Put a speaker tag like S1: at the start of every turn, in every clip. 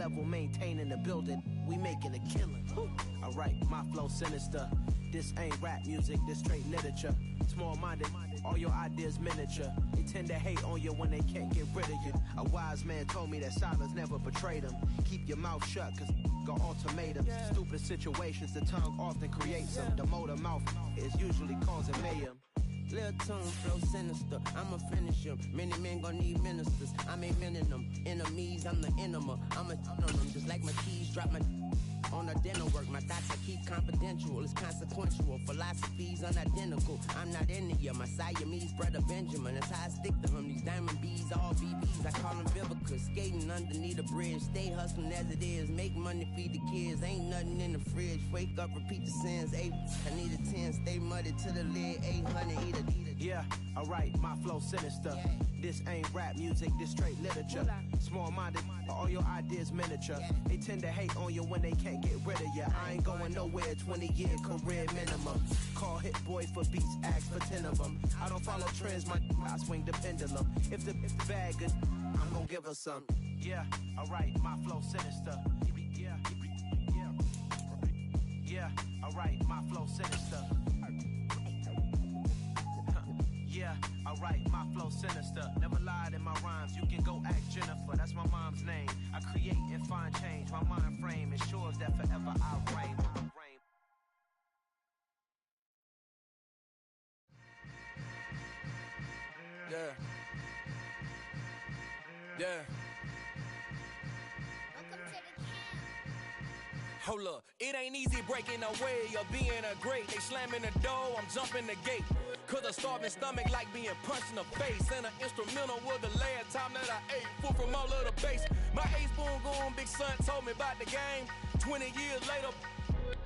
S1: level, maintaining the building. We making a killing. Alright, my flow sinister. This ain't rap music, this straight literature. Small-minded, all your ideas miniature. They tend to hate on you when they can't get rid of you. A wise man told me that silence never betrayed him. Keep your mouth shut, cause got ultimatums. Stupid situations, the tongue often creates them. The motor mouth is usually causing mayhem.
S2: Lil' tune, flow sinister, I'ma finish him. Many men gon' need ministers, I'm aiming them. Enemies, I'm the enema, I'ma on them. Just like my keys, drop my on a dinner work. My thoughts I keep confidential, it's consequential. Philosophies unidentical, I'm not into ya. My Siamese brother Benjamin, that's how I stick to him. These diamond bees, all BBs, I call them Vivica. Skating underneath a bridge, stay hustling as it is. Make money, feed the kids, ain't nothing in the fridge. Wake up, repeat the sins, 8, I need a 10. Stay muddy to the lid, 800, eat a.
S1: Yeah, alright, my flow sinister. This ain't rap music, this straight literature. Small-minded, all your ideas miniature. They tend to hate on you when they can't get rid of you. I ain't going nowhere, 20-year career minimum. Call Hit Boy for beats, ask for 10 of them. I don't follow trends, I swing the pendulum. If the bag good, I'm gonna give her some. Yeah, alright, my flow sinister. Yeah, alright, my flow sinister. Yeah, alright, my flow sinister. Never lied in my rhymes, you can go ask Jennifer. That's my mom's name. I create and find change. My mind frame ensures that forever I'll reign.
S3: Yeah. Yeah. Hold up, it ain't easy breaking away or being a great. They slamming the door, I'm jumping the gate. Cause a starving stomach like being punched in the face. And an instrumental was the last time that I ate. Food from all of the bass. My ace boom goon, big son told me about the game. 20 years later,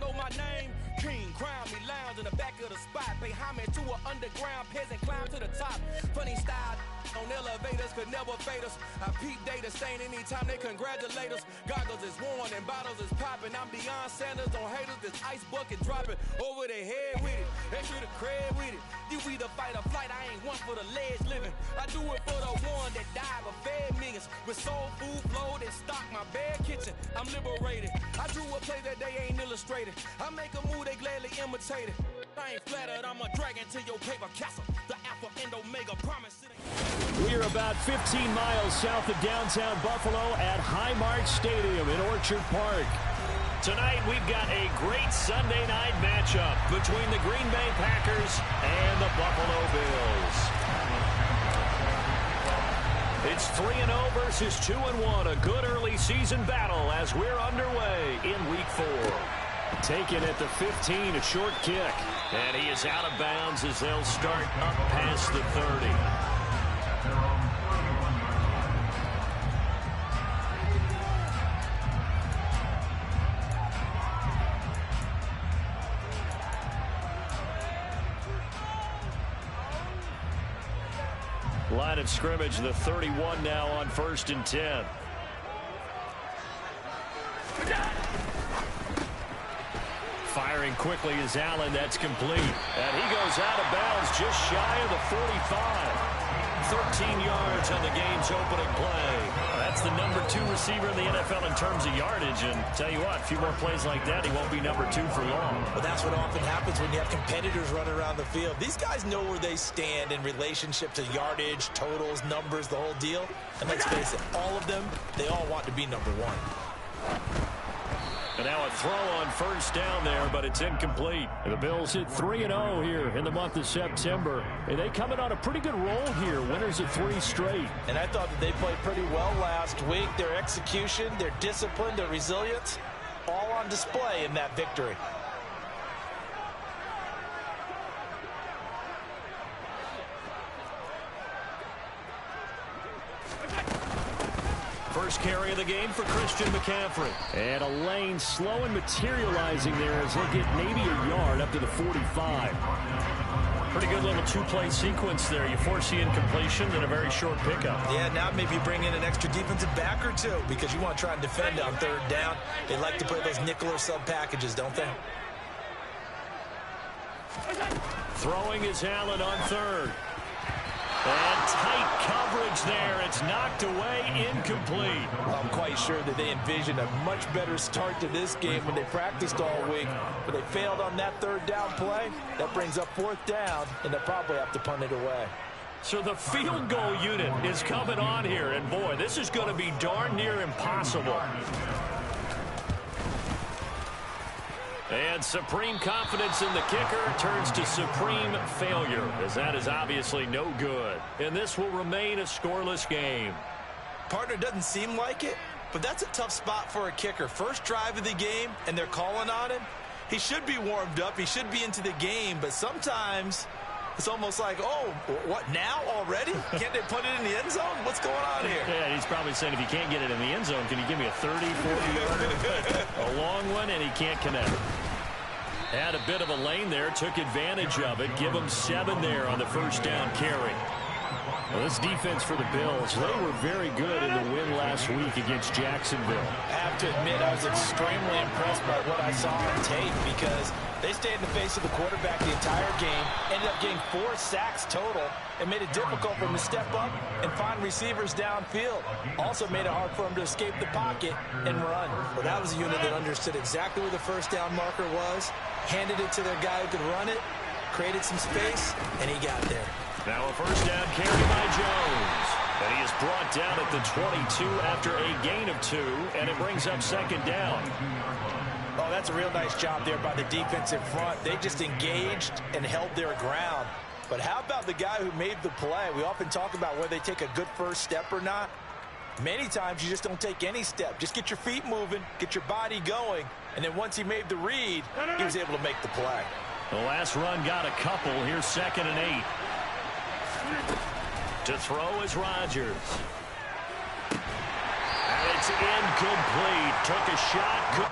S3: know my name. King, crown me, lounge in the back of the spot. Pay homage to an underground peasant, climb to the top. Funny style on elevators could never fade us. I peep data stain anytime they congratulate us. Goggles is worn and bottles is popping. I'm Deion Sanders on haters, this ice bucket dropping over their head with it. Extra the cred with it. You either fight or flight, I ain't one for the ledge living. I do it for the one that died but fed millions. With soul food flowed and stock my bad kitchen. I'm liberated. I drew a play that they ain't illustrated. I make a move, they gladly imitate it. I ain't flattered, I'm a dragon to your paper castle. The Alpha and Omega promise it ain't.
S4: We are about 15 miles south of downtown Buffalo at Highmark Stadium in Orchard Park. Tonight we've got a great Sunday night matchup between the Green Bay Packers and the Buffalo Bills. It's 3-0 versus 2-1, a good early season battle as we're underway in Week 4. Taken at the 15, a short kick. And he is out of bounds as they'll start up past the 30. Line of scrimmage, the 31 now on 1st and 10. Firing quickly is Allen. That's complete. And he goes out of bounds just shy of the 45. 13 yards on the game's opening play. That's the number 2 receiver in the NFL in terms of yardage. And tell you what, a few more plays like that, he won't be number 2 for long.
S5: Well, that's what often happens when you have competitors running around the field. These guys know where they stand in relationship to yardage, totals, numbers, the whole deal. And let's face it, all of them, they all want to be number 1.
S4: And now a throw on 1st down there, but it's incomplete. And the Bills hit 3-0 here in the month of September. And they come in on a pretty good roll here, winners of 3 straight.
S5: And I thought that they played pretty well last week. Their execution, their discipline, their resilience, all on display in that victory.
S4: First carry of the game for Christian McCaffrey. And a lane slow and materializing there as he'll get maybe a yard up to the 45. Pretty good little 2-play sequence there. You force the incompletion, then a very short pickup.
S5: Yeah, now maybe bring in an extra defensive back or 2 because you want to try and defend on 3rd down. They like to play those nickel or sub packages, don't they?
S4: Throwing is Allen on 3rd. And tight coverage there. It's knocked away, incomplete.
S5: I'm quite sure that they envisioned a much better start to this game when they practiced all week, but they failed on that third down play. That brings up fourth down, and they'll probably have to punt it away.
S4: So the field goal unit is coming on here, and boy, this is going to be darn near impossible. And supreme confidence in the kicker turns to supreme failure, as that is obviously no good. And this will remain a scoreless game.
S5: Partner, doesn't seem like it, but that's a tough spot for a kicker. First drive of the game, and they're calling on him. He should be warmed up. He should be into the game, but sometimes it's almost like, oh, what, now already? Can't they put it in the end zone? What's going on here?
S4: Yeah, he's probably saying, if you can't get it in the end zone, can you give me a 30, 40-yarder? A long one, and he can't connect. Had a bit of a lane there, took advantage of it. Give him 7 there on the first down carry. Well, this defense for the Bills, they were very good in the win last week against Jacksonville.
S5: I have to admit, I was extremely impressed by what I saw on tape because they stayed in the face of the quarterback the entire game, ended up getting 4 sacks total, and made it difficult for him to step up and find receivers downfield. Also made it hard for him to escape the pocket and run. Well, that was a unit that understood exactly where the first down marker was, handed it to their guy who could run it, created some space, and he got there.
S4: Now a first down carry by Jones. And he is brought down at the 22 after a gain of 2, and it brings up second down.
S5: Oh, that's a real nice job there by the defense in front. They just engaged and held their ground. But how about the guy who made the play? We often talk about whether they take a good first step or not. Many times you just don't take any step. Just get your feet moving, get your body going, and then once he made the read, he was able to make the play.
S4: The last run got a couple. Here's 2nd and 8. To throw is Rodgers. And it's incomplete. Took a shot.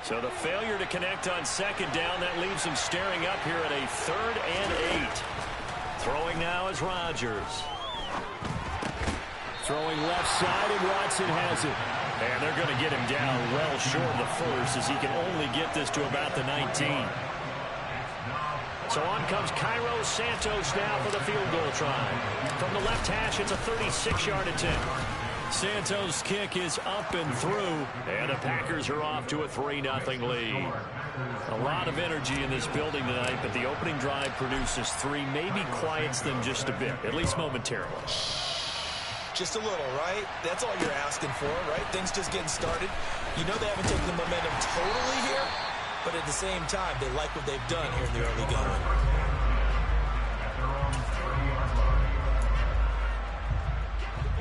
S4: So the failure to connect on second down, that leaves him staring up here at a 3rd and 8. Throwing now is Rodgers. Throwing left side, and Watson has it. And they're going to get him down well short of the first, as he can only get this to about the 19. So on comes Cairo Santos now for the field goal try. From the left hash, it's a 36-yard attempt. Santos' kick is up and through, and the Packers are off to a 3-0 lead. A lot of energy in this building tonight, but the opening drive produces 3, maybe quiets them just a bit, at least momentarily.
S5: Just a little, right? That's all you're asking for, right? Things just getting started. You know they haven't taken the momentum totally here, but at the same time, they like what they've done here in the early going.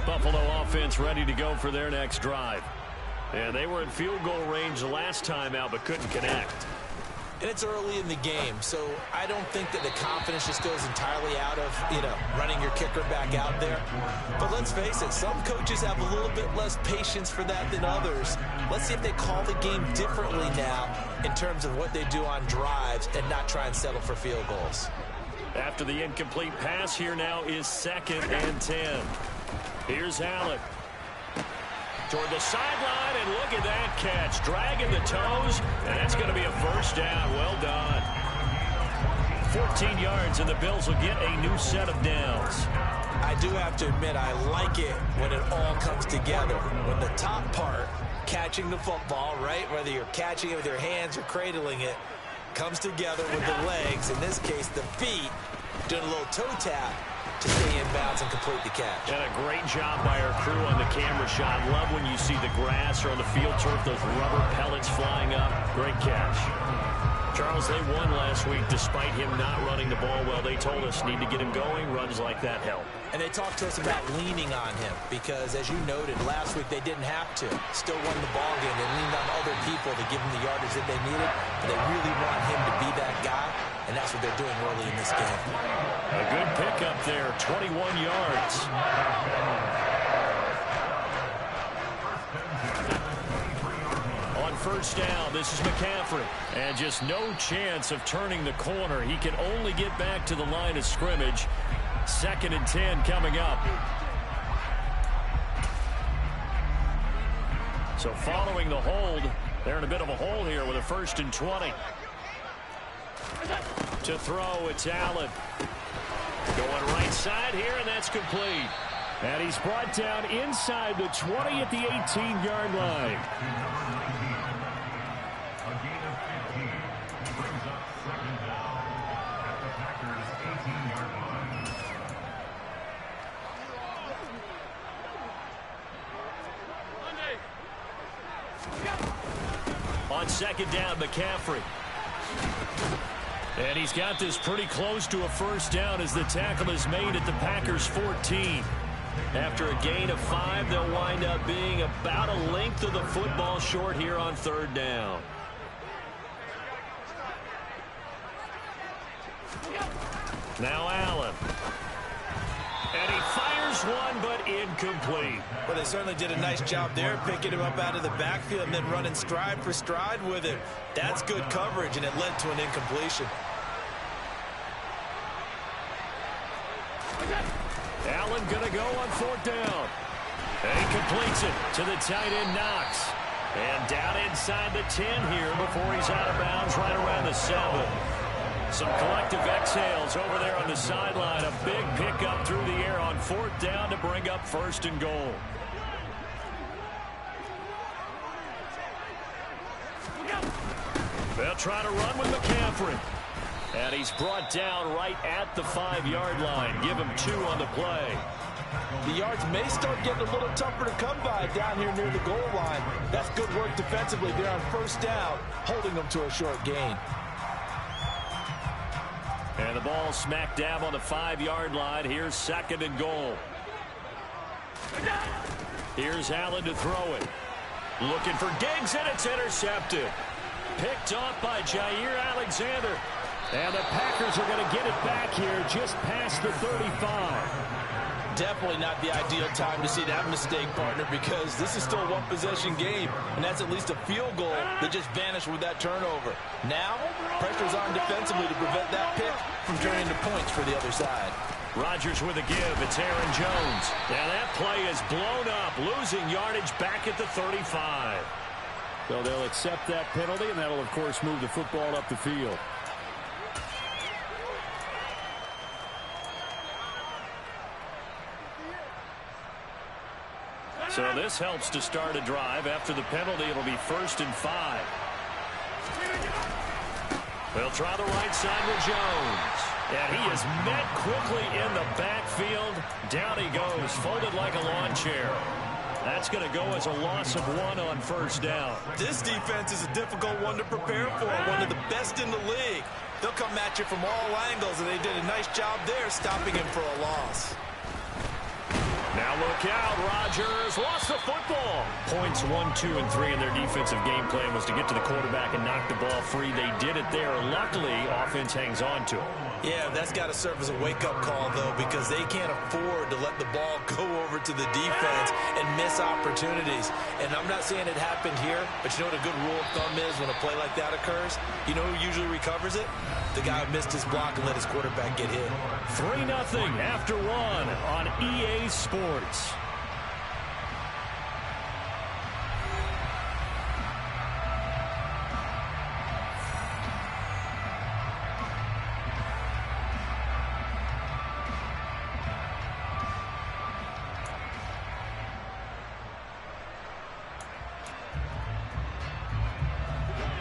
S4: Buffalo offense ready to go for their next drive. And they were in field goal range the last time out, but couldn't connect.
S5: And it's early in the game, so I don't think that the confidence just goes entirely out of, running your kicker back out there. But let's face it, some coaches have a little bit less patience for that than others. Let's see if they call the game differently now in terms of what they do on drives and not try and settle for field goals.
S4: After the incomplete pass, here now is 2nd and 10. Here's Allen. Toward the sideline, and look at that catch. Dragging the toes, and that's going to be a first down. Well done. 14 yards, and the Bills will get a new set of downs.
S5: I do have to admit, I like it when it all comes together. When the top part, catching the football, right, whether you're catching it with your hands or cradling it, comes together with the legs, in this case the feet, doing a little toe tap to stay in bounds and complete the catch.
S4: And a great job by our crew on the camera shot. Love when you see the grass or on the field turf, those rubber pellets flying up. Great catch. Charles, they won last week despite him not running the ball well. They told us need to get him going. Runs like that help.
S5: And they talked to us about leaning on him because, as you noted, last week they didn't have to. Still won the ball game. They leaned on other people to give them the yardage that they needed. But they really want him to be that guy, and that's what they're doing early in this game.
S4: A good pickup there, 21 yards. First down, this is McCaffrey. And just no chance of turning the corner. He can only get back to the line of scrimmage. 2nd and 10 coming up. So following the hold, they're in a bit of a hole here with a 1st and 20. To throw, it's Allen. Going right side here, and that's complete. And he's brought down inside the 20 at the 18-yard line. On 2nd down, McCaffrey. And he's got this pretty close to a 1st down as the tackle is made at the Packers' 14. After a gain of 5, they'll wind up being about a length of the football short here on 3rd down. Now Allen. And he fires one, but incomplete.
S5: Well, they certainly did a nice job there, picking him up out of the backfield and then running stride for stride with him. That's good coverage, and it led to an incompletion.
S4: Allen going to go on 4th down. And he completes it to the tight end, Knox. And down inside the 10 here before he's out of bounds right around the 7. Some collective exhales over there on the sideline. A big pickup through the air on 4th down to bring up 1st and goal. They'll try to run with McCaffrey. And he's brought down right at the 5-yard line. Give him 2 on the play.
S5: The yards may start getting a little tougher to come by down here near the goal line. That's good work defensively there on 1st down, holding them to a short gain.
S4: And the ball smack dab on the 5-yard line. Here's 2nd and goal. Here's Allen to throw it. Looking for Diggs, and it's intercepted. Picked off by Jair Alexander. And the Packers are going to get it back here just past the 35.
S5: Definitely not the ideal time to see that mistake, partner, because this is still a one-possession game, and that's at least a field goal that just vanished with that turnover. Now, pressure's on defensively to prevent that pick from turning into points for the other side.
S4: Rodgers with a give. It's Aaron Jones. And that play is blown up, losing yardage back at the 35.
S6: So they'll accept that penalty, and that'll, of course, move the football up the field.
S4: So this helps to start a drive. After the penalty, it'll be 1st and 5. They'll try the right side with Jones. And he is met quickly in the backfield. Down he goes, folded like a lawn chair. That's going to go as a loss of 1 on 1st down.
S5: This defense is a difficult one to prepare for, one of the best in the league. They'll come at you from all angles, and they did a nice job there stopping him for a loss.
S4: Now look out, Rodgers lost the football. Points 1, 2, and 3 in their defensive game plan was to get to the quarterback and knock the ball free. They did it there. Luckily, offense hangs on to it.
S5: Yeah, that's got to serve as a wake-up call, though, because they can't afford to let the ball go over to the defense and miss opportunities. And I'm not saying it happened here, but you know what a good rule of thumb is when a play like that occurs? You know who usually recovers it? The guy who missed his block and let his quarterback get hit.
S4: 3-0 after 1 on EA Sports.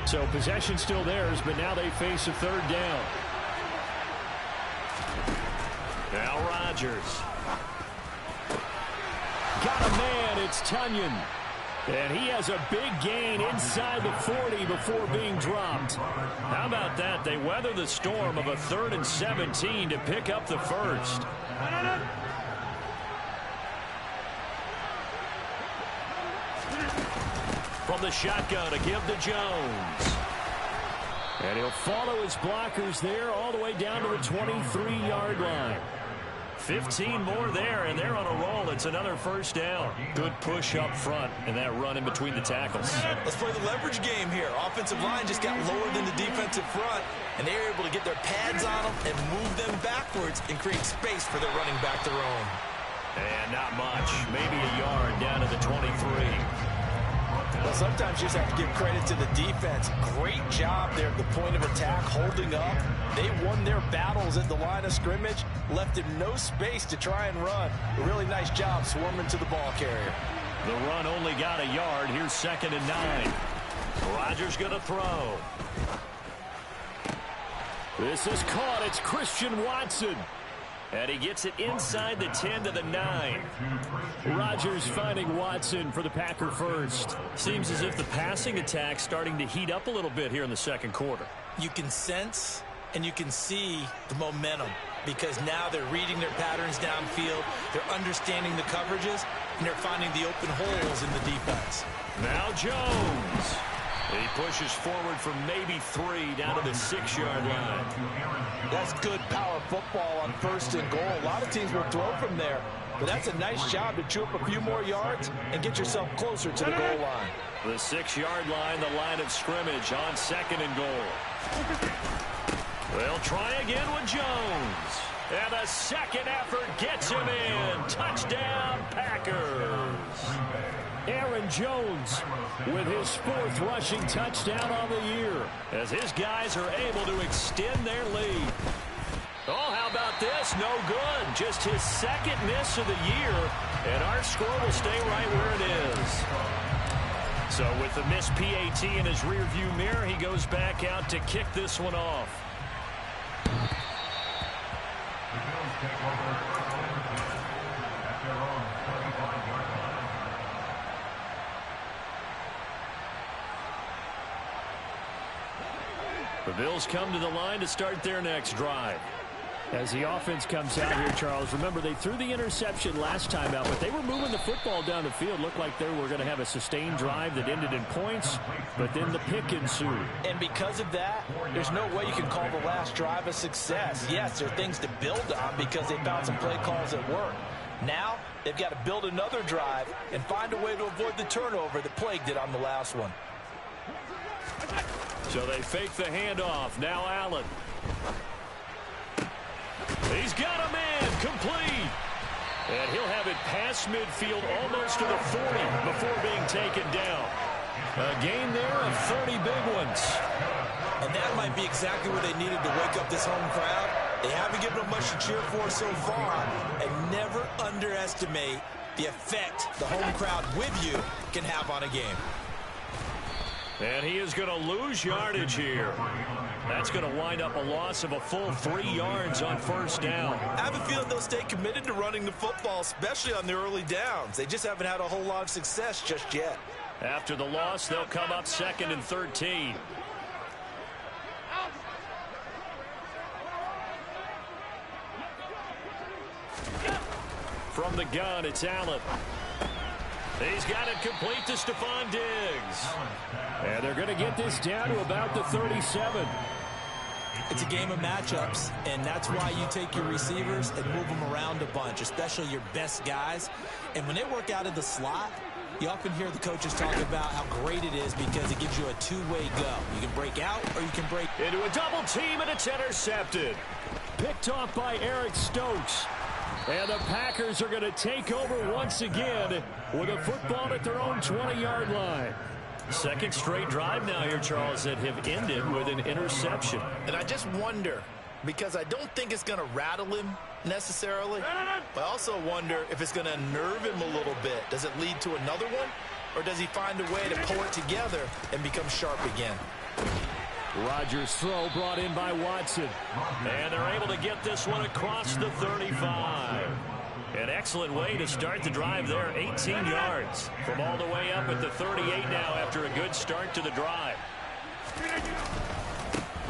S4: So possession still theirs, but now they face a 3rd down. Now Rodgers. Got a man, it's Tunyon. And he has a big gain inside the 40 before being dropped. How about that? They weather the storm of a 3rd and 17 to pick up the first. From the shotgun to give to Jones. And he'll follow his blockers there all the way down to the 23-yard line. 15 more there, and they're on a roll. It's another first down. Good push up front, and that run in between the tackles.
S5: Let's play the leverage game here. Offensive line just got lower than the defensive front, and they were able to get their pads on them and move them backwards and create space for their running back to roam.
S4: And not much. Maybe a yard down to the 23.
S5: Well, sometimes you just have to give credit to the defense. Great job there at the point of attack, holding up. They won their battles at the line of scrimmage, left him no space to try and run. A really nice job swarming to the ball carrier.
S4: The run only got a yard. Here's 2nd and 9. Rodgers going to throw. This is caught. It's Christian Watson. And he gets it inside the 10 to the 9. Rodgers finding Watson for the Packer first. Seems as if the passing attack's starting to heat up a little bit here in the second quarter.
S5: You can sense and you can see the momentum because now they're reading their patterns downfield, they're understanding the coverages, and they're finding the open holes in the defense.
S4: Now Jones. He pushes forward for maybe 3 down to the 6-yard line.
S5: That's good power football on 1st and goal. A lot of teams will throw from there, but that's a nice job to chew up a few more yards and get yourself closer to the goal line.
S4: The 6-yard line, the line of scrimmage on 2nd and goal. They'll try again with Jones. And the second effort gets him in. Touchdown, Packers. Aaron Jones with his 4th rushing touchdown on the year as his guys are able to extend their lead. Oh, how about this? No good. Just his 2nd miss of the year, and our score will stay right where it is. So with the missed PAT in his rearview mirror, he goes back out to kick this one off. The Bills come to the line to start their next drive. As the offense comes out here, Charles, remember they threw the interception last time out, but they were moving the football down the field. Looked like they were going to have a sustained drive that ended in points, but then the pick ensued.
S5: And because of that, there's no way you can call the last drive a success. Yes, there are things to build on because they found some play calls that work. Now, they've got to build another drive and find a way to avoid the turnover that plagued it on the last one.
S4: So they fake the handoff. Now Allen. He's got a man complete. And he'll have it past midfield almost to the 40 before being taken down. A gain there of 30 big ones.
S5: And that might be exactly what they needed to wake up this home crowd. They haven't given them much to cheer for so far. And never underestimate the effect the home crowd with you can have on a game.
S4: And he is going to lose yardage here. That's going to wind up a loss of a full 3 yards on 1st down.
S5: I have a feeling they'll stay committed to running the football, especially on their early downs. They just haven't had a whole lot of success just yet.
S4: After the loss, they'll come up 2nd and 13. From the gun, it's Allen. He's got it complete to Stephon Diggs. And they're going to get this down to about the 37.
S5: It's a game of matchups, and that's why you take your receivers and move them around a bunch, especially your best guys. And when they work out of the slot, you often hear the coaches talk about how great it is because it gives you a two-way go. You can break out or you can break
S4: into a double team, and it's intercepted. Picked off by Eric Stokes. And the Packers are going to take over once again with a football at their own 20-yard line. Second straight drive now here, Charles, that have ended with an interception.
S5: And I just wonder, because I don't think it's going to rattle him necessarily, but I also wonder if it's going to unnerve him a little bit. Does it lead to another one, or does he find a way to pull it together and become sharp again?
S6: Rodgers' throw brought in by Watson.
S4: And they're able to get this one across the 35. An excellent way to start the drive there. 18 yards from all the way up at the 38 now after a good start to the drive.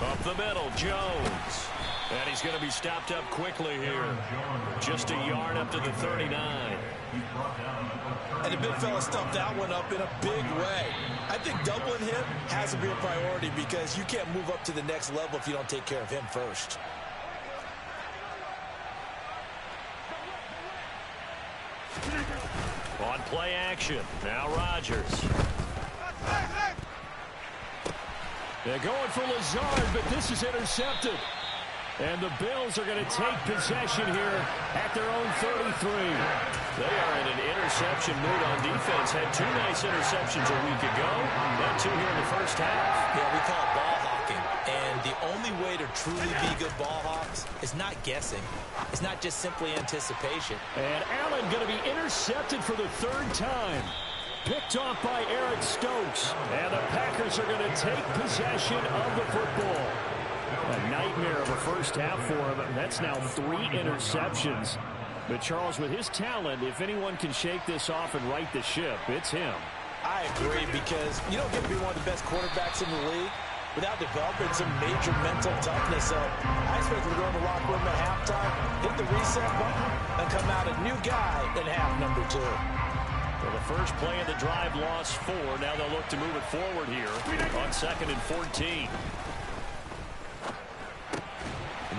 S4: Up the middle, Jones. And he's going to be stopped up quickly here. Just a yard up to the 39.
S5: And the big fella stuffed that one up in a big way. I think doubling him has to be a priority because you can't move up to the next level if you don't take care of him first.
S4: On play action, now Rodgers.
S6: They're going for Lazard, but this is intercepted. And the Bills are going to take possession here at their own 33.
S4: They are in an interception mood on defense. Had 2 nice interceptions a week ago. And 2 here in the first half.
S5: Yeah, we call it ball hawking. And the only way to truly be good ball hawks is not guessing. It's not just simply anticipation.
S6: And Allen going to be intercepted for the 3rd time. Picked off by Eric Stokes. And the Packers are going to take possession of the football. A nightmare of a first half for him. That's now 3 interceptions. But Charles, with his talent, if anyone can shake this off and right the ship, it's him.
S5: I agree, because you don't get to be one of the best quarterbacks in the league without developing some major mental toughness. So I expect him to go in the locker room at halftime, hit the reset button, and come out a new guy in half number 2.
S4: Well, the first play of the drive lost 4. Now they'll look to move it forward here on 2nd and 14.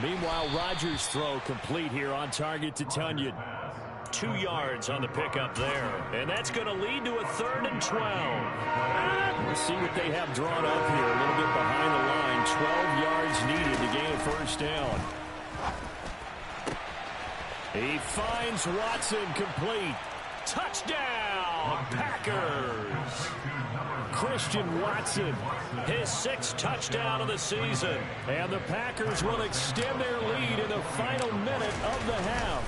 S6: Meanwhile, Rodgers' throw complete here on target to Tunyon.
S4: 2 yards on the pickup there. And that's going to lead to a 3rd and 12.
S6: Let's see what they have drawn up here. A little bit behind the line. 12 yards needed to gain a first down. He finds Watson complete. Touchdown, Packers! Christian Watson,
S4: his 6th touchdown of the season.
S6: And the Packers will extend their lead in the final minute of the half.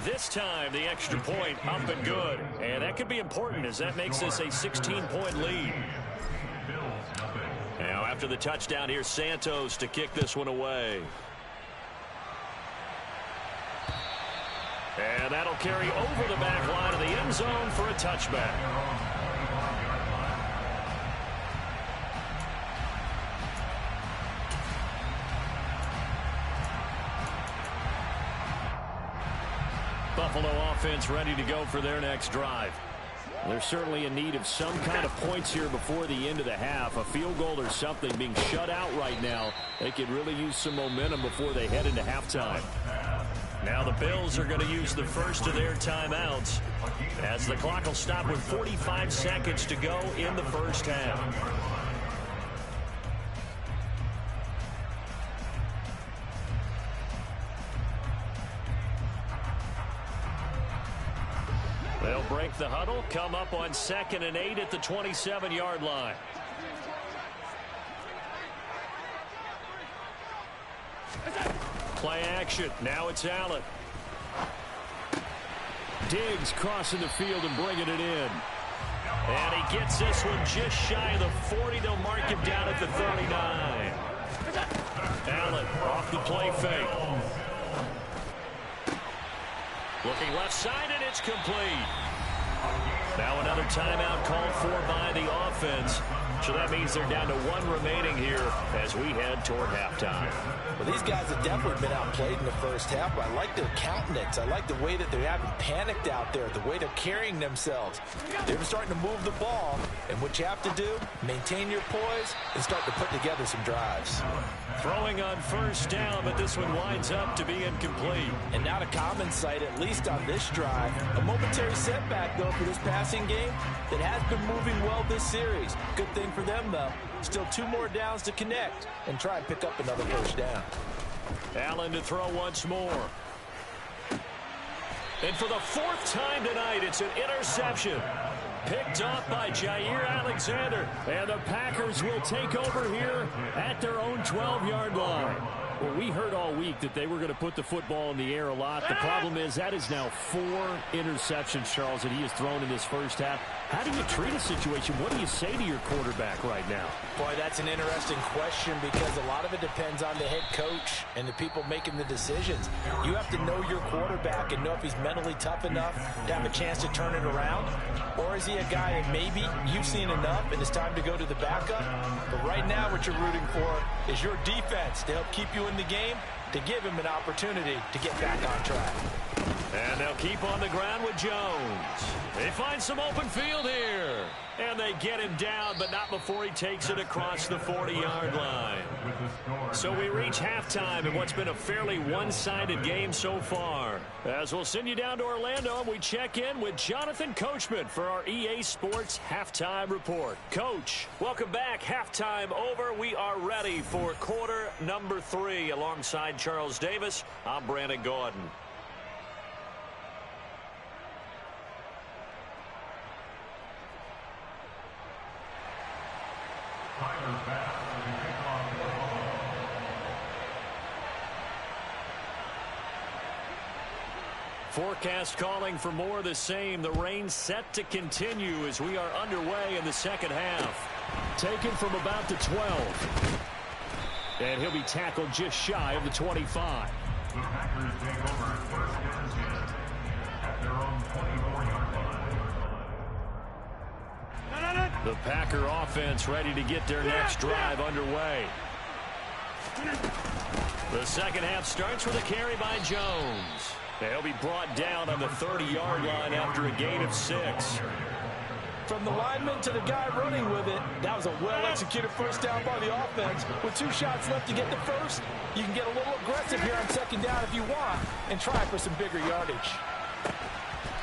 S4: This time, the extra point up and good. And that could be important as that makes this a 16-point lead. Now, after the touchdown, here's Santos to kick this one away. And that'll carry over the back line of the end zone for a touchback. Buffalo offense ready to go for their next drive.
S6: They're certainly in need of some kind of points here before the end of the half. A field goal or something. Being shut out right now, they could really use some momentum before they head into halftime.
S4: Now the Bills are going to use the first of their timeouts as the clock will stop with 45 seconds to go in the first half. They'll break the huddle, come up on 2nd and 8 at the 27-yard line. Play action. Now it's Allen.
S6: Diggs crossing the field and bringing it in.
S4: And he gets this one just shy of the 40. They'll mark him down at the 39. Allen off the play fake. Looking left side, and it's complete. Now another timeout called for by the offense. So that means they're down to 1 remaining here as we head toward halftime.
S5: Well, these guys have definitely been outplayed in the first half, but I like their countenance. I like the way that they haven't panicked out there, the way they're carrying themselves. They're starting to move the ball, and what you have to do, maintain your poise and start to put together some drives.
S4: Throwing on first down, but this one winds up to be incomplete.
S5: And not a common sight, at least on this drive. A momentary setback, though, for this passing game that has been moving well this series. Good thing for them, though. Still 2 more downs to connect and try and pick up another first down.
S4: Allen to throw once more. And for the 4th time tonight, it's an interception. Picked off by Jair Alexander.
S6: And the Packers will take over here at their own 12-yard line. Well, we heard all week that they were going to put the football in the air a lot. The problem is that is now 4 interceptions, Charles, that he has thrown in this first half. How do you treat a situation? What do you say to your quarterback right now?
S5: Boy, that's an interesting question because a lot of it depends on the head coach and the people making the decisions. You have to know your quarterback and know if he's mentally tough enough to have a chance to turn it around. Or is he a guy that maybe you've seen enough and it's time to go to the backup? But right now what you're rooting for is your defense to help keep you in the game, to give him an opportunity to get back on track.
S4: And they'll keep on the ground with Jones. They find some open field here. And they get him down, but not before he takes it across the 40-yard line. So we reach halftime in what's been a fairly one-sided game so far. As we'll send you down to Orlando, and we check in with Jonathan Coachman for our EA Sports Halftime Report. Coach, welcome back. Halftime over. We are ready for quarter number 3. Alongside Charles Davis, I'm Brandon Gordon. Forecast calling for more of the same. The rain set to continue as we are underway in the second half.
S6: Taken from about the 12. And he'll be tackled just shy of the 25.
S7: The Packers take over first and 10 at their own 24-yard line.
S4: The Packer offense ready to get their next drive underway. The second half starts with a carry by Jones. He'll be brought down on the 30-yard line after a gain of 6.
S5: From the lineman to the guy running with it, that was a well-executed first down by the offense. With 2 shots left to get the first, you can get a little aggressive here on second down if you want and try for some bigger yardage.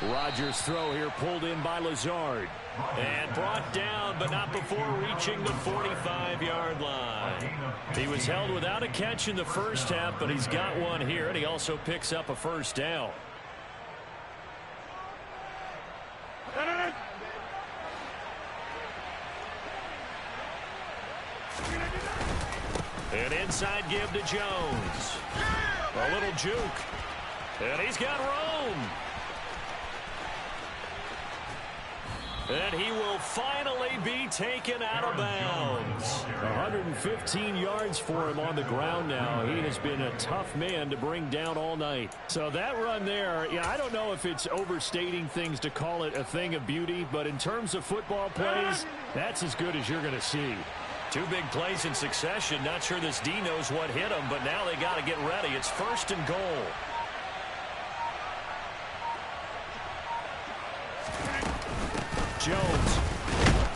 S6: Rodgers' throw here pulled in by Lazard.
S4: And brought down, but not before reaching the 45-yard line. He was held without a catch in the first half, but he's got one here, and he also picks up a first down. An inside give to Jones. A little juke. And he's got Rome. And he will finally be taken out of bounds.
S6: 115 yards for him on the ground now. He has been a tough man to bring down all night. So that run there, I don't know if it's overstating things to call it a thing of beauty, but in terms of football plays, that's as good as you're going to see.
S4: 2 big plays in succession. Not sure this D knows what hit him, but now they got to get ready. It's 1st and goal.
S6: Jones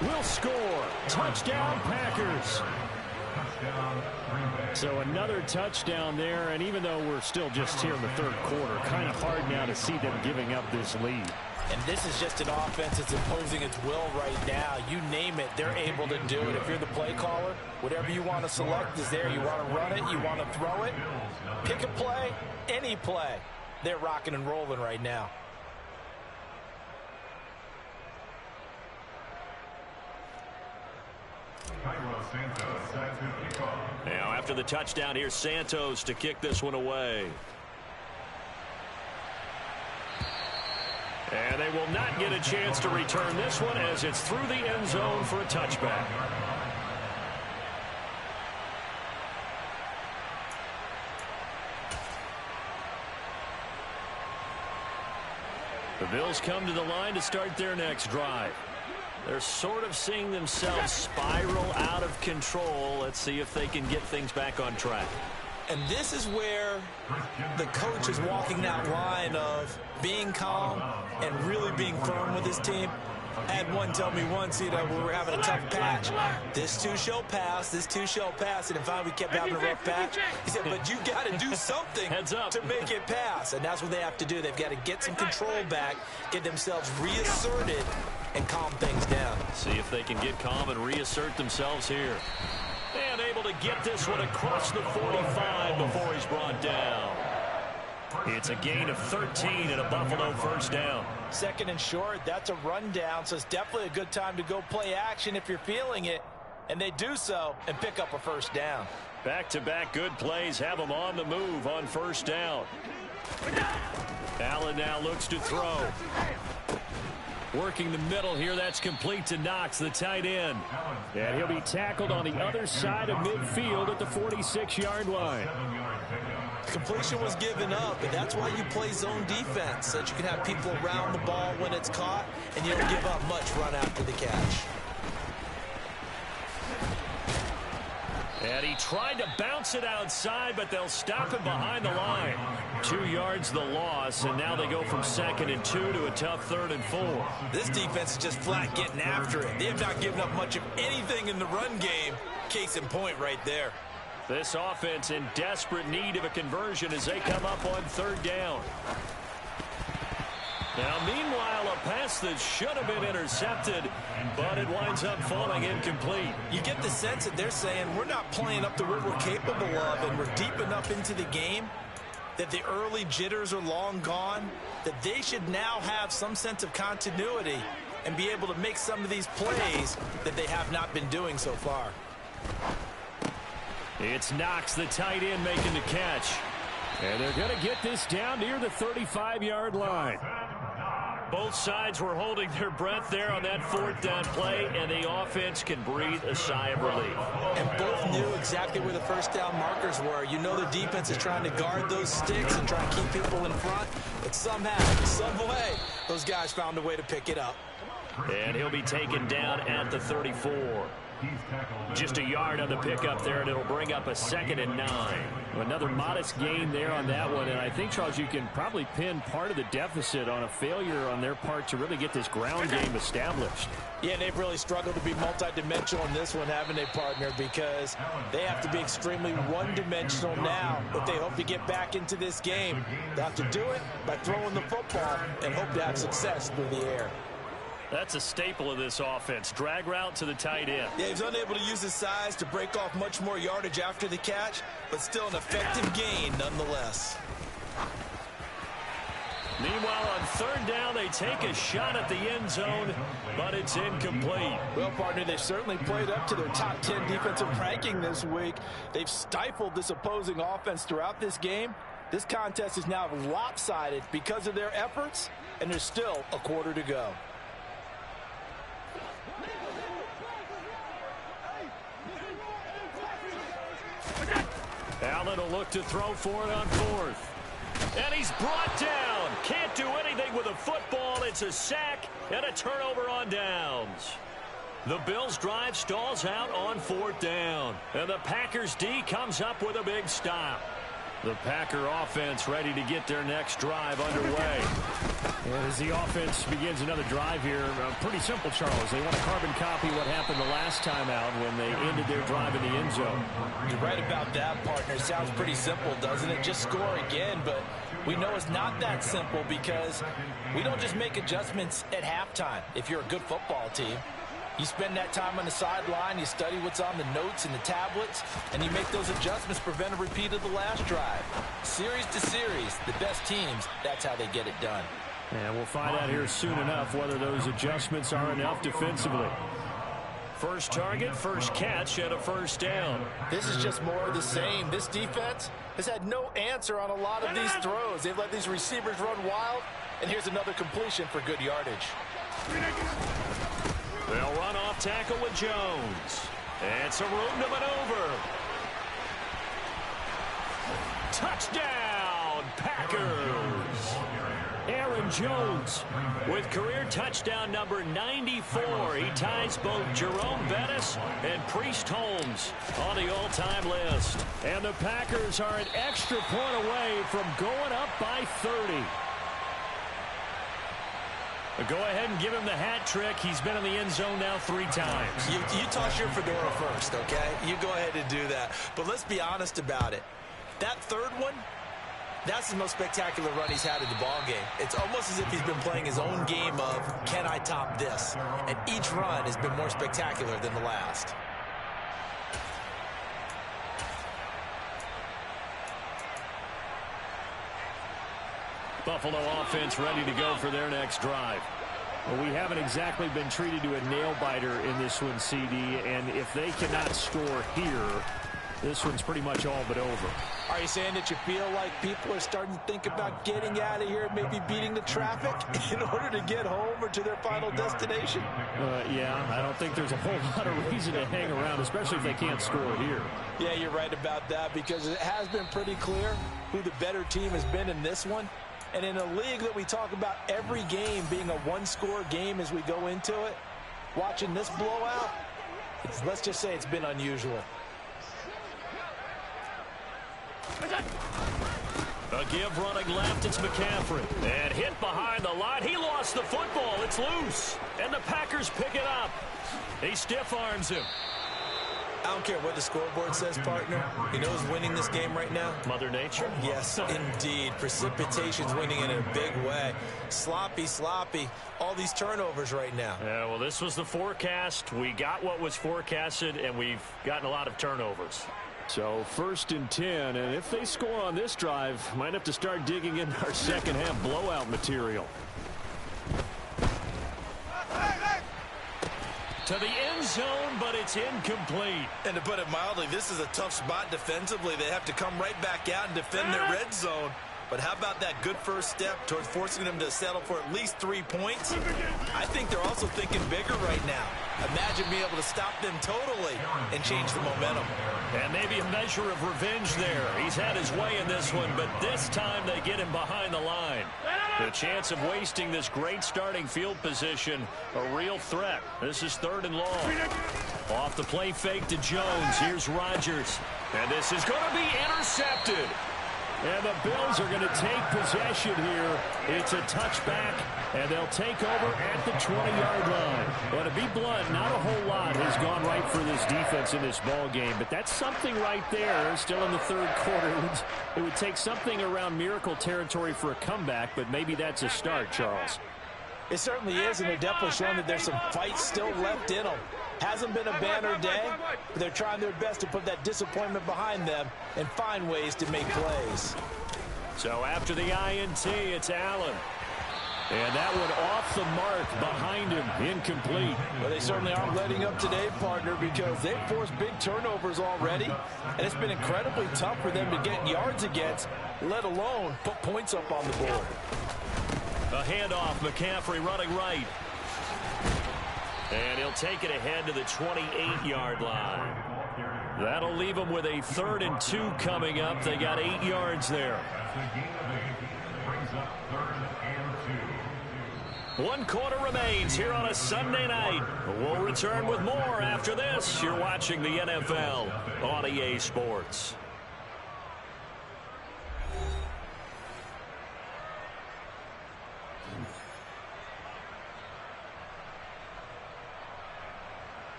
S6: will score. Touchdown, Packers. So another touchdown there, and even though we're still just here in the 3rd quarter, kind of hard now to see them giving up this lead.
S5: And this is just an offense that's imposing its will right now. You name it, they're able to do it. If you're the play caller, whatever you want to select is there. You want to run it, you want to throw it. Pick a play, any play. They're rocking and rolling right now.
S4: Now after the touchdown, here's Santos to kick this one away. And they will not get a chance to return this one as it's through the end zone for a touchback. The Bills come to the line to start their next drive. They're sort of seeing themselves spiral out of control. Let's see if they can get things back on track.
S5: And this is where the coach is walking that line of being calm and really being firm with his team. I had one tell me once, we were having a tough patch. This too shall pass, this too shall pass. And finally we kept having a rough patch. He said, but you got to do something to make it pass. And that's what they have to do. They've got to get some control back, get themselves reasserted, and calm things down.
S4: See if they can get calm and reassert themselves here. And able to get this one across the 45 before he's brought down. It's a gain of 13 and a Buffalo first down.
S5: 2nd and short, that's a rundown, so it's definitely a good time to go play action if you're feeling it. And they do so and pick up a first down.
S4: Back-to-back good plays have him on the move on first down. Allen now looks to throw. Working the middle here. That's complete to Knox, the tight end.
S6: And he'll be tackled on the other side of midfield at the 46-yard line.
S5: Completion was given up, and that's why you play zone defense, so that you can have people around the ball when it's caught, and you don't give up much run after the catch.
S4: And he tried to bounce it outside, but they'll stop him behind the line. 2 yards the loss, and now they go from 2nd and 2 to a tough 3rd and 4.
S5: This defense is just flat getting after it. They have not given up much of anything in the run game. Case in point right there.
S4: This offense in desperate need of a conversion as they come up on 3rd down. Now, meanwhile, a pass that should have been intercepted, but it winds up falling incomplete.
S5: You get the sense that they're saying we're not playing up to what we're capable of, and we're deep enough into the game that the early jitters are long gone, that they should now have some sense of continuity and be able to make some of these plays that they have not been doing so far.
S4: It's Knox, the tight end, making the catch.
S6: And they're going to get this down near the 35-yard line.
S4: Both sides were holding their breath there on that 4th down play, and the offense can breathe a sigh of relief.
S5: And both knew exactly where the first down markers were. You know the defense is trying to guard those sticks and try and keep people in front, but somehow, some way, those guys found a way to pick it up.
S4: And he'll be taken down at the 34. Just a yard on the pickup there, and it'll bring up a 2nd and 9.
S6: Another modest gain there on that one, and I think, Charles, you can probably pin part of the deficit on a failure on their part to really get this ground game established.
S5: Yeah, they've really struggled to be multidimensional in this one, haven't they, partner? Because they have to be extremely one-dimensional now if they hope to get back into this game. They have to do it by throwing the football and hope to have success through the air.
S4: That's a staple of this offense. Drag route to the tight end.
S5: Yeah, he's unable to use his size to break off much more yardage after the catch, but still an effective gain nonetheless.
S4: Meanwhile, on 3rd down, they take a shot at the end zone, but it's incomplete.
S5: Well, partner, they've certainly played up to their top 10 defensive ranking this week. They've stifled this opposing offense throughout this game. This contest is now lopsided because of their efforts, and there's still a quarter to go.
S4: Allen will look to throw for it on 4th. And he's brought down. Can't do anything with a football. It's a sack and a turnover on downs. The Bills' drive stalls out on 4th down. And the Packers' D comes up with a big stop. The Packer offense ready to get their next drive underway.
S6: And as the offense begins another drive here, pretty simple, Charles. They want to carbon copy what happened the last time out when they ended their drive in the end zone.
S5: You're right about that, partner. Sounds pretty simple, doesn't it? Just score again, but we know it's not that simple because we don't just make adjustments at halftime if you're a good football team. You spend that time on the sideline, you study what's on the notes and the tablets, and you make those adjustments to prevent a repeat of the last drive. Series to series, the best teams, that's how they get it done.
S6: And we'll find out here soon enough whether those adjustments are enough defensively.
S4: First target, first catch, and a 1st down.
S5: This is just more of the same. This defense has had no answer on a lot of these throws. They've let these receivers run wild, and here's another completion for good yardage.
S4: They'll run off tackle with Jones. It's a room to maneuver. Touchdown, Packers. Aaron Jones with career touchdown number 94. He ties both Jerome Bettis and Priest Holmes on the all-time list.
S6: And the Packers are an extra point away from going up by 30.
S4: Go ahead and give him the hat trick. He's been in the end zone now 3 times.
S5: You toss your fedora first, okay? You go ahead and do that. But let's be honest about it. That 3rd one, that's the most spectacular run he's had in the ball game. It's almost as if he's been playing his own game of, can I top this? And each run has been more spectacular than the last.
S4: Buffalo offense ready to go for their next drive.
S6: Well, we haven't exactly been treated to a nail-biter in this one, CD, and if they cannot score here, this one's pretty much all but over.
S5: Are you saying that you feel like people are starting to think about getting out of here, maybe beating the traffic in order to get home or to their final destination?
S6: Yeah, I don't think there's a whole lot of reason to hang around, especially if they can't score here.
S5: Yeah, you're right about that, because it has been pretty clear who the better team has been in this one. And in a league that we talk about every game being a one-score game as we go into it, watching this blowout, let's just say it's been unusual.
S4: A give running left, it's McCaffrey. And hit behind the line. He lost the football. It's loose. And the Packers pick it up. He stiff arms him.
S5: I don't care what the scoreboard says, partner. You know who's winning this game right now?
S4: Mother Nature?
S5: Yes, indeed. Precipitation's winning in a big way. Sloppy. All these turnovers right now.
S4: Yeah, well, this was the forecast. We got what was forecasted, and we've gotten a lot of turnovers.
S6: So 1st and 10, and if they score on this drive, might have to start digging in our second half blowout material.
S4: To the end zone, but it's incomplete.
S5: And to put it mildly, this is a tough spot defensively. They have to come right back out and defend their red zone. But how about that good first step towards forcing them to settle for at least 3 points? I think they're also thinking bigger right now. Imagine being able to stop them totally and change the momentum.
S4: And maybe a measure of revenge there. He's had his way in this one, but this time they get him behind the line. The chance of wasting this great starting field position, a real threat. This is 3rd and long. Off the play fake to Jones. Here's Rodgers. And this is going to be intercepted.
S6: And the Bills are going to take possession here. It's a touchback, and they'll take over at the 20-yard line. Well, to be blunt, not a whole lot has gone right for this defense in this ball game, but that's something right there. Still in the 3rd quarter. It would take something around miracle territory for a comeback, but maybe that's a start, Charles.
S5: It certainly is, and they're definitely showing that there's some fight still left in them. Hasn't been a banner day, but they're trying their best to put that disappointment behind them and find ways to make plays.
S4: So after the INT, it's Allen. And that one off the mark behind him, incomplete.
S5: Well, they certainly aren't letting up today, partner, because they've forced big turnovers already, and it's been incredibly tough for them to get yards against, let alone put points up on the board.
S4: A handoff, McCaffrey running right. And he'll take it ahead to the 28-yard line. That'll leave them with a 3rd and 2 coming up. They got 8 yards there. 1 quarter remains here on a Sunday night. We'll return with more after this. You're watching the NFL on EA Sports.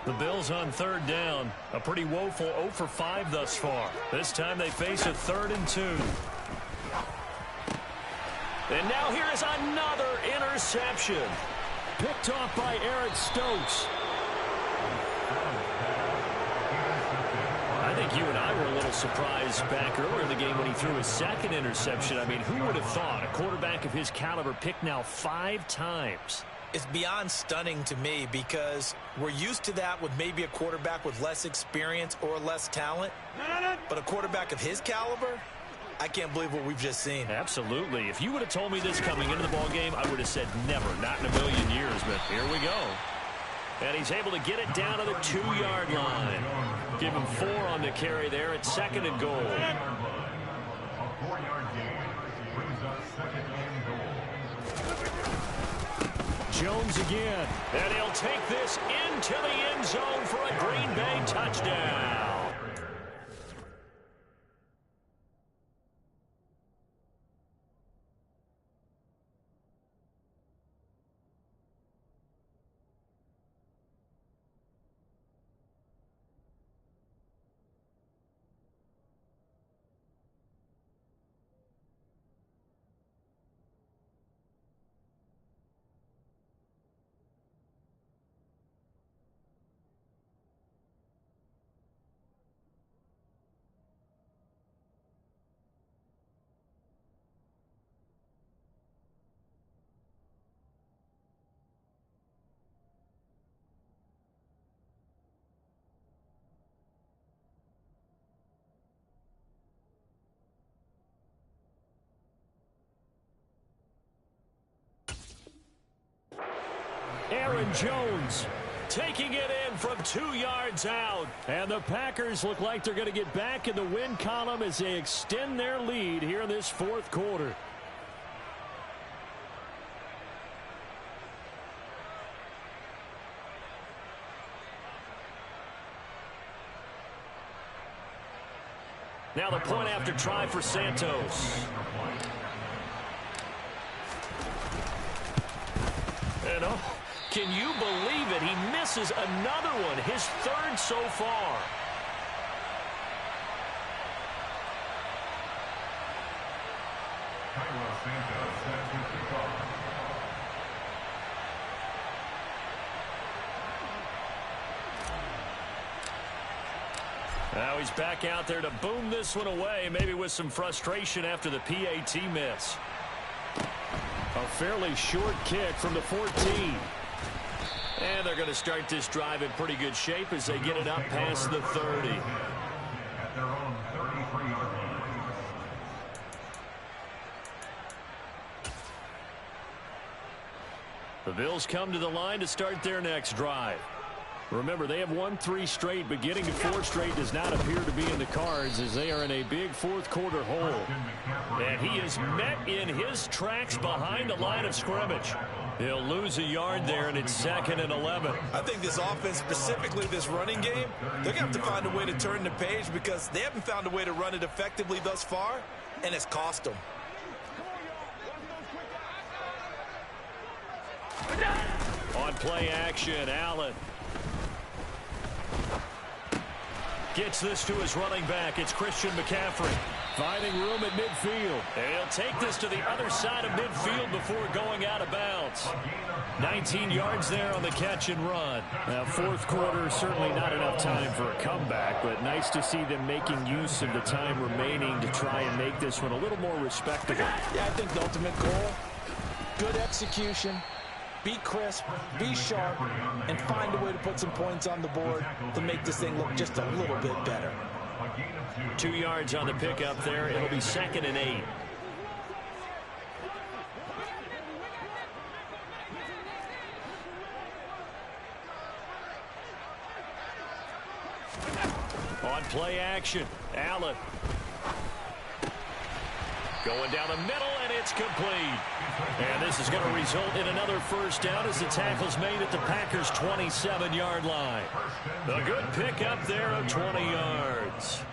S4: The Bills on 3rd down. A pretty woeful 0 for 5 thus far. This time they face a 3rd and 2. And now here is another interception.
S6: Picked off by Eric Stokes.
S4: I think you and I were a little surprised back earlier in the game when he threw his 2nd interception. I mean, who would have thought a quarterback of his caliber picked now 5 times?
S5: It's beyond stunning to me, because we're used to that with maybe a quarterback with less experience or less talent. But a quarterback of his caliber, I can't believe what we've just seen.
S4: Absolutely. If you would have told me this coming into the ballgame, I would have said never, not in a million years. But here we go. And he's able to get it down to the 2-yard line. Give him 4 on the carry there at 2nd and goal.
S7: A 4-yard gain brings us 2nd and goal.
S6: Jones again.
S4: And he'll take this into the end zone for a Green Bay touchdown.
S6: Aaron Jones taking it in from 2 yards out. And the Packers look like they're going to get back in the win column as they extend their lead here in this fourth quarter. Now the point after try for Santos. And oh, can you believe it? He misses another one, his third so far. Now he's back out there to boom this one away, maybe with some frustration after the PAT miss. A fairly short kick from the 14. And they're going to start this drive in pretty good shape as they get it up past the 30.
S7: At their own 33-yard line.
S6: The Bills come to the line to start their next drive. Remember, they have won 3 straight, but getting to 4 straight does not appear to be in the cards as they are in a big fourth quarter hole. And he is met in his tracks behind the line of scrimmage. He'll lose a yard there, and it's 2nd and 11.
S5: I think this offense, specifically this running game, they're going to have to find a way to turn the page because they haven't found a way to run it effectively thus far, and it's cost them.
S6: On play action, Allen gets this to his running back. It's Christian McCaffrey. Finding room at midfield. And he'll take this to the other side of midfield before going out of bounds. 19 yards there on the catch and run. Now, fourth quarter, certainly not enough time for a comeback, but nice to see them making use of the time remaining to try and make this one a little more respectable.
S5: Yeah, I think the ultimate goal, good execution, be crisp, be sharp, and find a way to put some points on the board to make this thing look just a little bit better.
S6: 2 yards on the pickup there. It'll be 2nd and 8. On play action, Allen. Going down the middle, and it's complete. And this is going to result in another first down as the tackle's made at the Packers' 27-yard line. A good pickup there of 20 yards.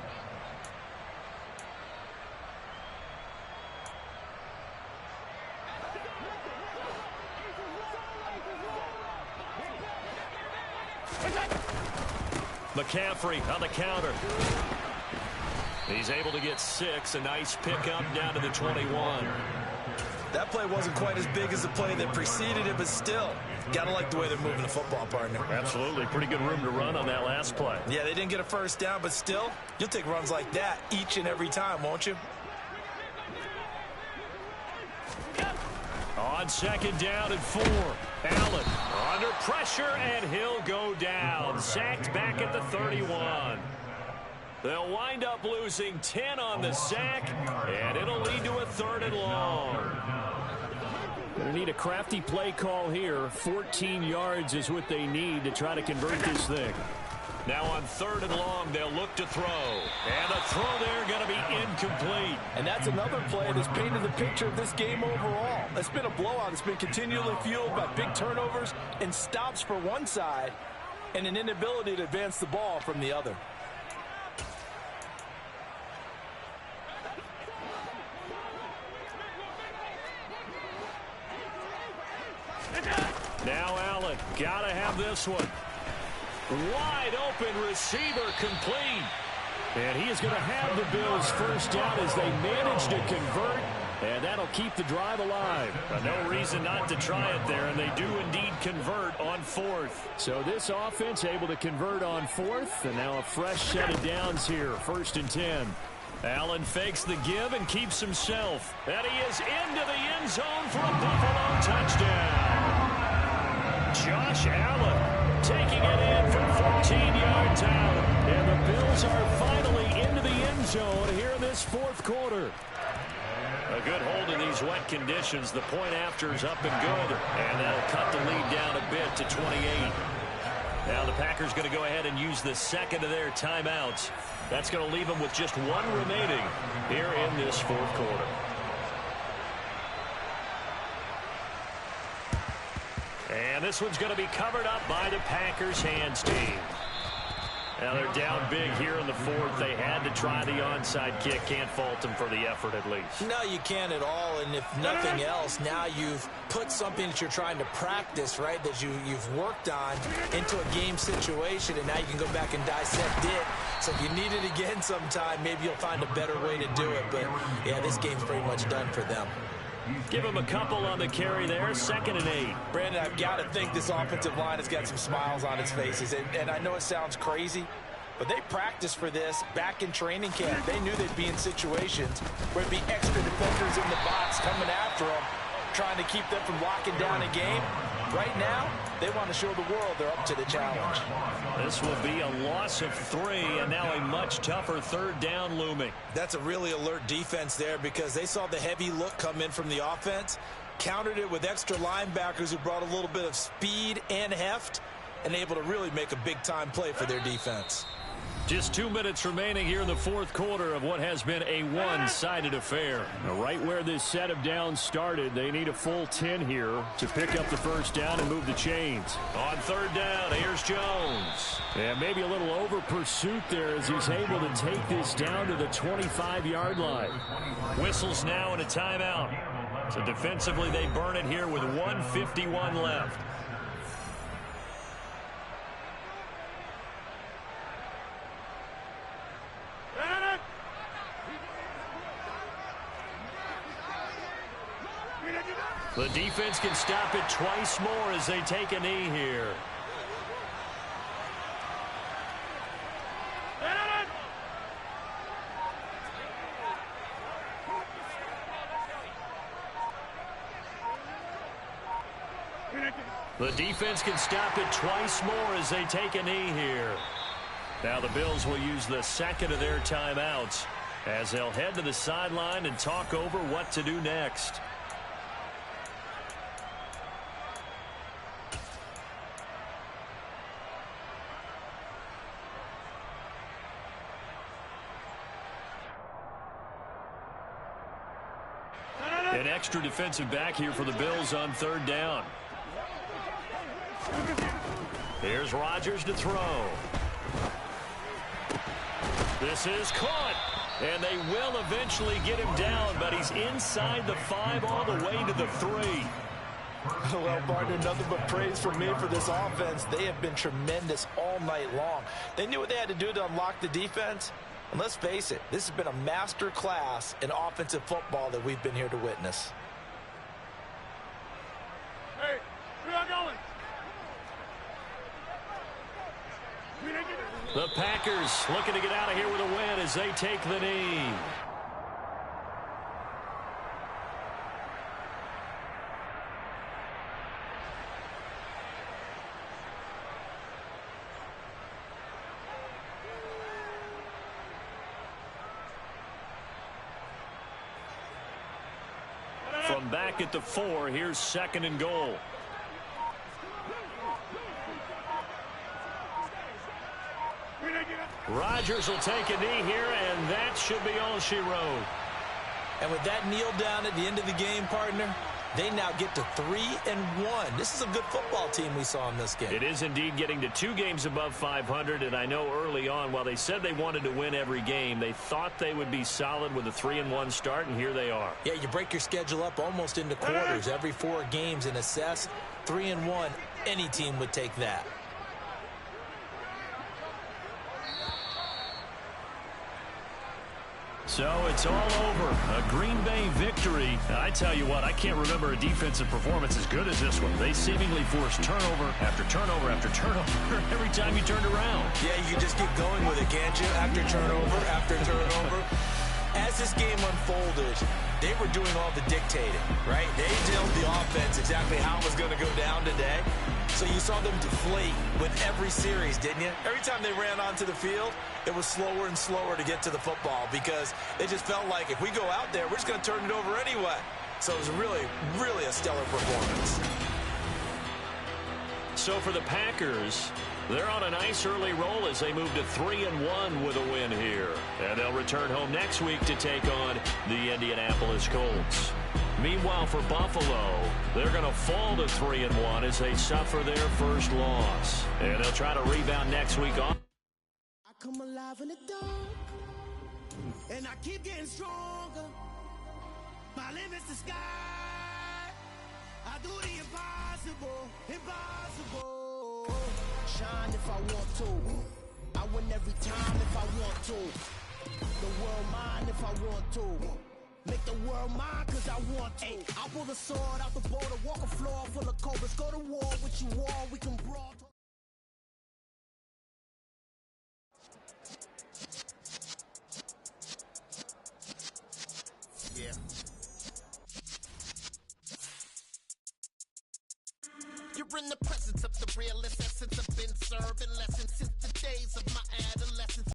S6: McCaffrey on the counter. He's able to get 6. A nice pickup down to the 21.
S5: That play wasn't quite as big as the play that preceded it, but still, gotta like the way they're moving the football, partner.
S6: Absolutely. Pretty good room to run on that last play.
S5: Yeah, they didn't get a first down, but still, you'll take runs like that each and every time, won't you?
S6: On 2nd down and 4. Allen under pressure, and he'll go down. Sacked back at the 31. They'll wind up losing 10 on the sack, and it'll lead to a 3rd and long. They need a crafty play call here. 14 yards is what they need to try to convert this thing. Now on 3rd and long, they'll look to throw. And the throw there going to be incomplete.
S5: And that's another play that's painted the picture of this game overall. It's been a blowout. It's been continually fueled by big turnovers and stops for one side and an inability to advance the ball from the other.
S6: Now Allen, gotta have this one. Wide open receiver complete. And he is going to have the Bills first down as they manage to convert. And that'll keep the drive alive. No reason not to try it there, and they do indeed convert on 4th. So this offense able to convert on 4th, and now a fresh set of downs here, 1st and 10. Allen fakes the give and keeps himself. And he is into the end zone for a Buffalo touchdown. Josh Allen taking it in from 14 yards out. And the Bills are finally into the end zone here in this fourth quarter.
S4: A good hold in these wet conditions. The point after is up and good. And that'll cut the lead down a bit to 28. Now the Packers going to go ahead and use the second of their timeouts. That's going to leave them with just one remaining here in this fourth quarter. And this one's going to be covered up by the Packers hands team. Now they're down big here in the fourth. They had to try the onside kick. Can't fault them for the effort at least.
S5: No, you can't at all. And if nothing else, now you've put something that you're trying to practice, right, that you've worked on into a game situation, and now you can go back and dissect it. So if you need it again sometime, maybe you'll find a better way to do it. But, yeah, this game's pretty much done for them.
S4: Give him a couple on the carry there. 2nd and 8.
S5: Brandon, I've got to think this offensive line has got some smiles on its faces. And I know it sounds crazy, but they practiced for this back in training camp. They knew they'd be in situations where it'd be extra defenders in the box coming after them, trying to keep them from locking down a game. Right now, they want to show the world they're up to the challenge.
S4: This will be a loss of 3, and now a much tougher 3rd down looming.
S5: That's a really alert defense there because they saw the heavy look come in from the offense, countered it with extra linebackers who brought a little bit of speed and heft, and able to really make a big-time play for their defense.
S4: Just 2 minutes remaining here in the fourth quarter of what has been a one-sided affair.
S6: Right where this set of downs started, they need a full 10 here to pick up the first down and move the chains.
S4: On 3rd down, here's Jones.
S6: And maybe a little over pursuit there as he's able to take this down to the 25-yard line.
S4: Whistles now and a timeout. So defensively, they burn it here with 1:51 left. The defense can stop it twice more as they take a knee here. The defense can stop it twice more as they take a knee here. Now the Bills will use the second of their timeouts as they'll head to the sideline and talk over what to do next. An extra defensive back here for the Bills on 3rd down. Here's Rodgers to throw. This is caught. And they will eventually get him down, but he's inside the 5 all the way to the 3.
S5: Well, partner, nothing but praise from me for this offense. They have been tremendous all night long. They knew what they had to do to unlock the defense. And let's face it, this has been a master class in offensive football that we've been here to witness.
S8: Hey, we are going.
S4: The Packers looking to get out of here with a win as they take the knee. From back at the 4, here's 2nd and goal. Rodgers will take a knee here, and that should be all she wrote.
S5: And with that kneel down at the end of the game, partner, they now get to 3-1. This is a good football team we saw in this game.
S4: It is indeed getting to 2 games above 500, and I know early on, while they said they wanted to win every game, they thought they would be solid with a 3-1 start, and here they are.
S5: Yeah, you break your schedule up almost into quarters, every 4 games, and assess 3-1. Any team would take that.
S4: So it's all over. A Green Bay victory. I tell you what, I can't remember a defensive performance as good as this one. They seemingly forced turnover after turnover after turnover every time you turned around.
S5: Yeah, you can just keep going with it, can't you? After turnover after turnover. As this game unfolded, they were doing all the dictating, right? They told the offense exactly how it was going to go down today. So you saw them deflate with every series, didn't you? Every time they ran onto the field, it was slower and slower to get to the football because they just felt like if we go out there, we're just going to turn it over anyway. So it was really, really a stellar performance.
S4: So for the Packers, they're on a nice early roll as they move to 3-1 with a win here. And they'll return home next week to take on the Indianapolis Colts. Meanwhile, for Buffalo, they're going to fall to 3-1 as they suffer their first loss. And they'll try to rebound next week on.
S2: I come alive in the dark, and I keep getting stronger. My limit's the sky. I do the impossible, impossible. Shine if I want to. I win every time if I want to. The world mine if I want to. Make the world mine cause I want to. I'll pull the sword out the border, walk a floor full of cobras. Go to war with you all, we can brawl. Yeah. You're in the presence of the realest essence. I've been serving lessons since the days of my adolescence.